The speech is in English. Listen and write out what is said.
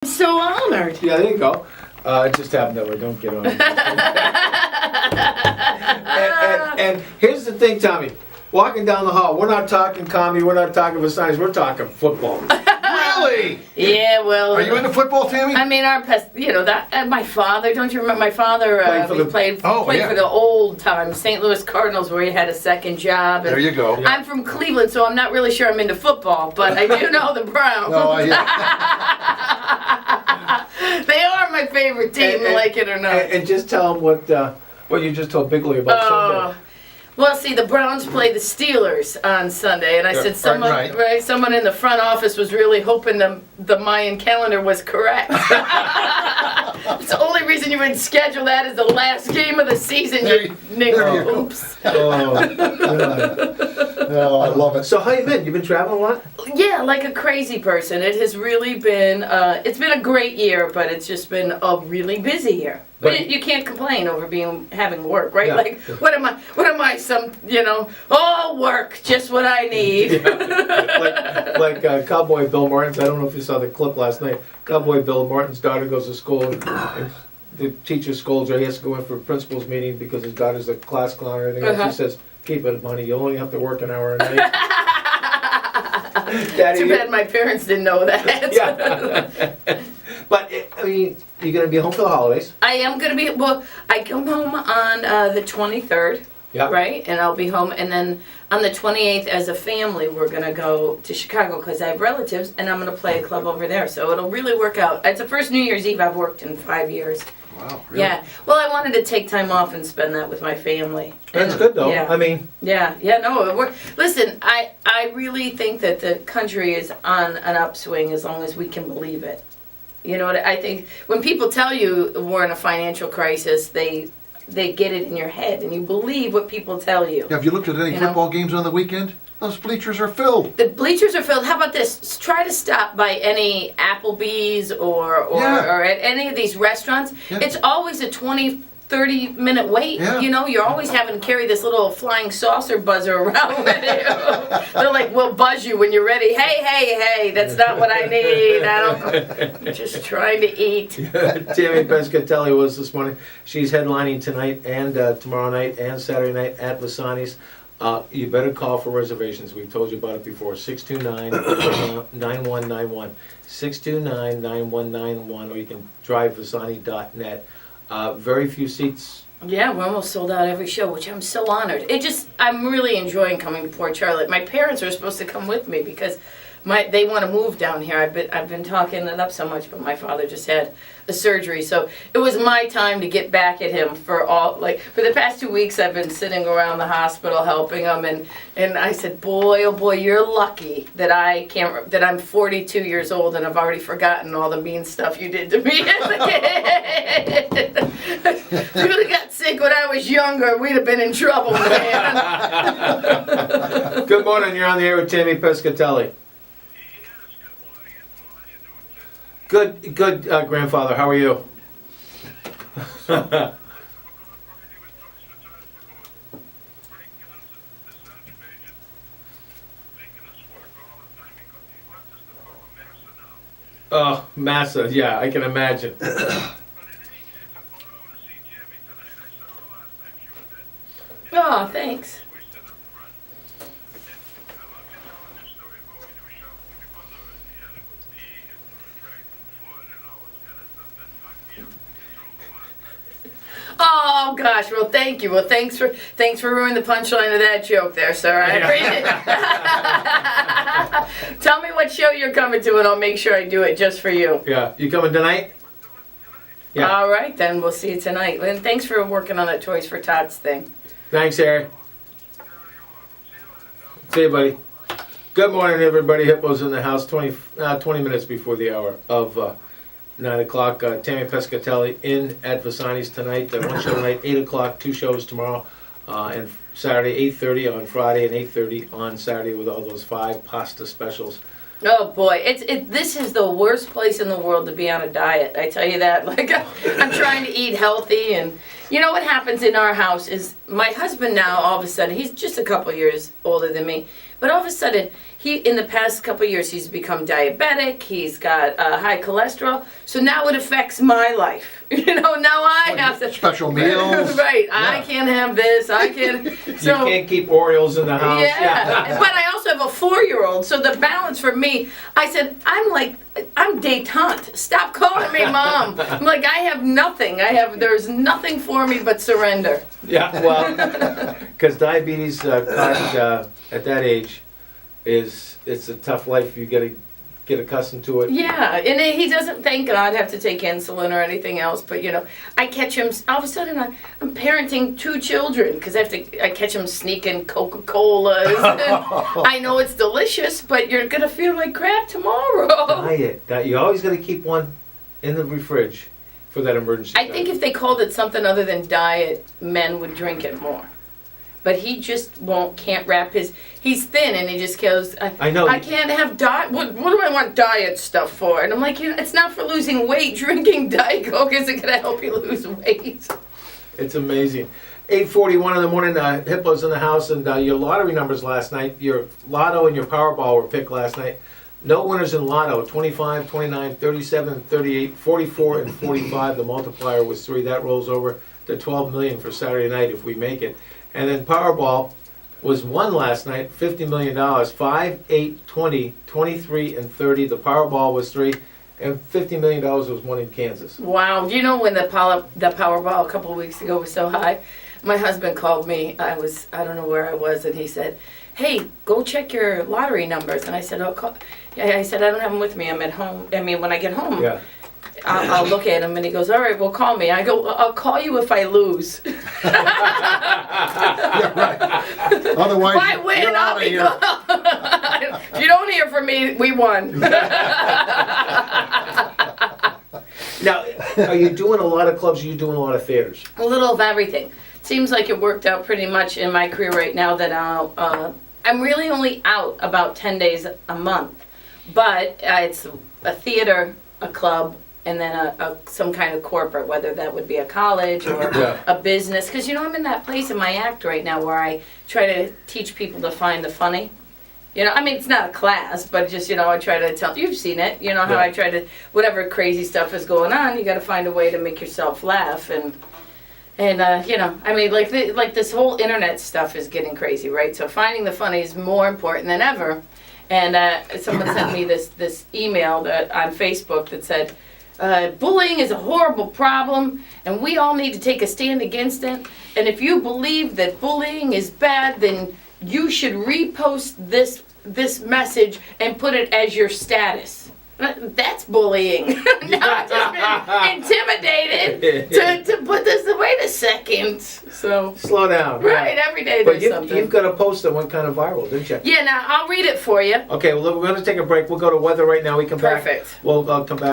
So honored. Yeah, there you go. It just happened that way. Don't get on. and here's the thing, Tommy. Walking down the hall, we're not talking comedy, we're not talking Versailles, we're talking football. Really? Yeah, well. Are you into football, Tammy? I mean, my father, don't you remember? My father played for the old time St. Louis Cardinals where he had a second job. There you go. I'm from Cleveland, so I'm not really sure I'm into football, but I do know the Browns. They are my favorite team, like it or not. And just tell them what you just told Bigley about Sunday. Well, see, the Browns played the Steelers on Sunday, and I said someone in the front office was really hoping the Mayan calendar was correct. It's the only reason you would schedule that as the last game of the season. Oops. Oh, I love it. So how you been? You been traveling a lot? Yeah, like a crazy person. It has really been, it's been a great year, but it's just been a really busy year. But you can't complain over having work, right? Yeah. Like, what am I, work, just what I need. like Cowboy Bill Martin's, I don't know if you saw the clip last night. Cowboy Bill Martin's daughter goes to school and the teacher scolds her. He has to go in for a principal's meeting because his daughter's a class clown or anything else. He says, keep it, money. You only have to work an hour a night. Daddy, Too bad my parents didn't know that. Yeah. But, I mean, you're going to be home for the holidays. I am going to be, I come home on the 23rd, right? And I'll be home. And then on the 28th, as a family, we're going to go to Chicago because I have relatives, and I'm going to play a club over there. So it'll really work out. It's the first New Year's Eve I've worked in 5 years. Wow, really? Yeah. Well, I wanted to take time off and spend that with my family. That's good, though. Yeah. I mean... Listen, I really think that the country is on an upswing as long as we can believe it. You know what I think? When people tell you we're in a financial crisis, they get it in your head, and you believe what people tell you. Yeah, have you looked at any football games on the weekend? Those bleachers are filled. The bleachers are filled. How about this? Try to stop by any Applebee's or at any of these restaurants. Yeah. It's always a 20-30-minute wait. Yeah. You know, you're always having to carry this little flying saucer buzzer around with you. They're like, we'll buzz you when you're ready. Hey, that's not what I need. I'm just trying to eat. Tammy Pescatelli was this morning. She's headlining tonight and tomorrow night and Saturday night at Vasani's. You better call for reservations. We've told you about it before. 629-9191. 629-9191, or you can drive Vasani.net. Very few seats. Yeah, we're almost sold out every show, which I'm so honored. I'm really enjoying coming to Port Charlotte. My parents are supposed to come with me because they want to move down here. I've been talking it up so much, but my father just had a surgery, so it was my time to get back at him for the past 2 weeks. I've been sitting around the hospital helping him, and I said, boy, oh boy, you're lucky that I'm 42 years old and I've already forgotten all the mean stuff you did to me as a kid. If you would have got sick when I was younger, we'd have been in trouble, man. Good morning. You're on the air with Tammy Pescatelli. Good, grandfather. How are you? Oh, massa. Yeah, I can imagine. Oh, thanks. Oh gosh, well thank you. Well thanks for ruining the punchline of that joke there, sir. I appreciate it. Tell me what show you're coming to and I'll make sure I do it just for you. Yeah, you coming tonight? Yeah. All right, then we'll see you tonight. And thanks for working on that Toys for Tots thing. Thanks, Harry. See you, buddy. Good morning, everybody. Hippo's in the house 20 minutes before the hour of 9 o'clock. Tammy Pescatelli in at Vasani's tonight. One show tonight, 8 o'clock, 2 shows tomorrow. And Saturday, 8:30 on Friday and 8:30 on Saturday with all those 5 pasta specials. Oh boy, this is the worst place in the world to be on a diet. I tell you that. Like I'm trying to eat healthy, and you know what happens in our house is my husband now all of a sudden, he's just a couple years older than me, but all of a sudden in the past couple of years, he's become diabetic. He's got high cholesterol. So now it affects my life. Now I have to. Special meals. Right. I can't have this. I can't. So, you can't keep Orioles in the house. yeah. But I also have a 4-year-old. So the balance for me, I said, I'm detente. Stop calling me mom. I'm like, I have nothing. There's nothing for me but surrender. Yeah, well, because diabetes at that age it's a tough life. You got to get accustomed to it. Yeah, and he doesn't, thank God, have to take insulin or anything else. But I catch him all of a sudden. I'm parenting 2 children because I catch him sneaking Coca-Colas. I know it's delicious, but you're gonna feel like crap tomorrow. Diet. You always got to keep one in the fridge for that emergency. I think if they called it something other than diet, men would drink it more. But he just can't wrap he's thin and he just goes, I know. I can't have diet, what do I want diet stuff for? And I'm like, it's not for losing weight. Drinking Diet Coke isn't going to help you lose weight. It's amazing. 8:41 in the morning, Hippo's in the house, and your lottery numbers last night, your Lotto and your Powerball were picked last night. No winners in Lotto, 25, 29, 37, 38, 44, and 45. The multiplier was 3. That rolls over to 12 million for Saturday night if we make it. And then Powerball was won last night, $50 million, 5, 8, 20, 23, and 30. The Powerball was 3, and $50 million was won in Kansas. Wow. Do you know when the Powerball a couple of weeks ago was so high? My husband called me. I don't know where I was, and he said, hey, go check your lottery numbers. And I said, I said, I don't have them with me. I'm at home. I mean, when I get home. Yeah. I'll look at him, and he goes, all right, well, call me. I go, I'll call you if I lose. Yeah, right. Otherwise, If I win, you're I'll out of be here. gone. If you don't hear from me, we won. Now, are you doing a lot of clubs? Or are you doing a lot of theaters? A little of everything. Seems like it worked out pretty much in my career right now that I'm really only out about 10 days a month. But it's a theater, a club, and then some kind of corporate, whether that would be a college or a business. Because, I'm in that place in my act right now where I try to teach people to find the funny. It's not a class, but just, I try to tell, you've seen it, how I try to, whatever crazy stuff is going on, you got to find a way to make yourself laugh. And like this whole internet stuff is getting crazy, right? So finding the funny is more important than ever. And someone sent me this email on Facebook that said, bullying is a horrible problem, and we all need to take a stand against it. And if you believe that bullying is bad, then you should repost this message and put it as your status. That's bullying. Now I've just been intimidated to put this. Wait a second. So slow down. Right, every day But there's something. you've got a post that went kind of viral, didn't you? Yeah, now I'll read it for you. Okay, well, look, we're going to take a break. We'll go to weather right now. We come back. Perfect. We'll come back.